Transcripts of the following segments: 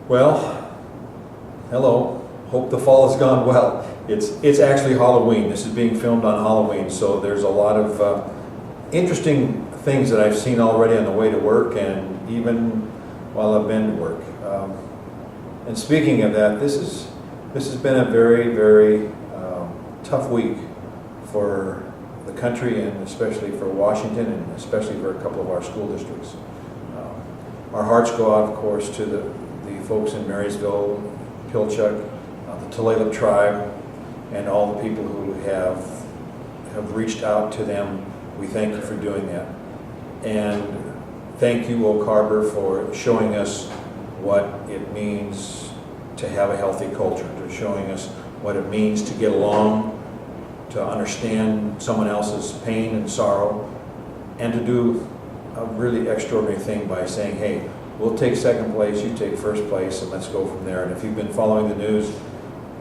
Well, hello. Hope the fall has gone well. It's actually Halloween. This is being filmed on Halloween, so there's a lot of interesting things that I've seen already on the way to work and even while I've been to work. And speaking of that, this has been a very tough week for the country and especially for Washington and especially for a couple of our school districts. Our hearts go out, of course, to the folks in Marysville, Pilchuck, the Tulalip tribe, and all the people who have reached out to them. We thank you for doing that. And thank you, Oak Harbor, for showing us what it means to have a healthy culture, to showing us what it means to get along, to understand someone else's pain and sorrow, and to do a really extraordinary thing by saying, hey, we'll take second place, you take first place, and let's go from there. And if you've been following the news,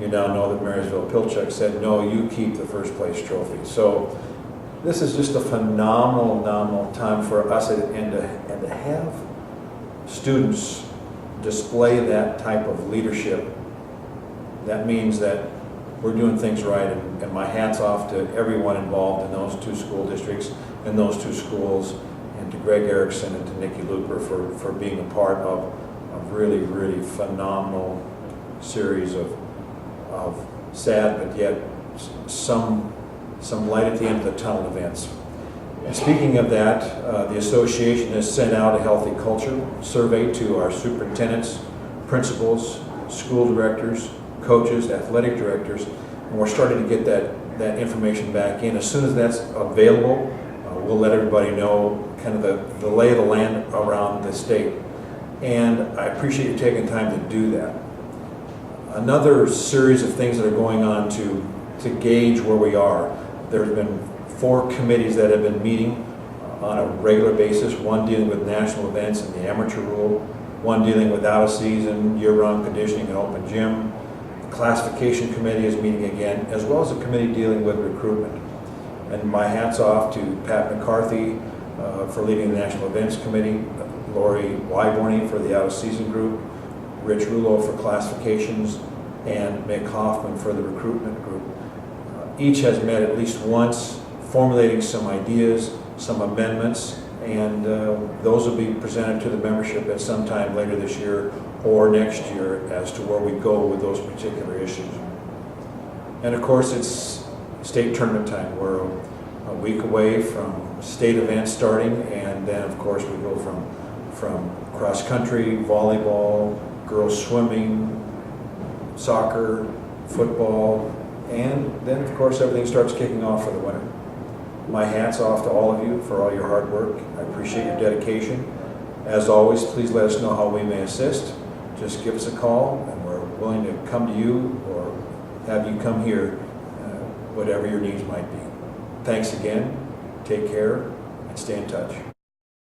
you now know that Marysville Pilchuck said, no, you keep the first place trophy. So this is just a phenomenal time for us, and to have students display that type of leadership, that means that we're doing things right. And my hat's off to everyone involved in those two school districts and those two schools, and to Greg Erickson and to Nikki Looper for being a part of a really phenomenal series of sad but yet some light at the end of the tunnel events. And speaking of that, the association has sent out a healthy culture survey to our superintendents, principals, school directors, coaches, athletic directors, and we're starting to get that information back in. As soon as that's available, we'll let everybody know kind of the lay of the land around the state. And I appreciate you taking time to do that. Another series of things that are going on to gauge where we are. There have been 4 committees that have been meeting on a regular basis, one dealing with national events and the amateur rule, one dealing with out of season, year-round conditioning and open gym. The classification committee is meeting again, as well as a committee dealing with recruitment. And my hat's off to Pat McCarthy for leading the National Events Committee, Lori Wyborny for the out-of-season group, Rich Rulo for classifications, and Mick Hoffman for the recruitment group. Each has met at least once, formulating some ideas, some amendments, and those will be presented to the membership at some time later this year or next year as to where we go with those particular issues. And of course, it's state tournament time. We're a week away from state events starting, and then of course we go from cross country, volleyball, girls swimming, soccer, football, and then of course everything starts kicking off for the winter. My hat's off to all of you for all your hard work. I appreciate your dedication. As always, please let us know how we may assist. Just give us a call and we're willing to come to you or have you come here, whatever your needs might be. Thanks again, take care, and stay in touch.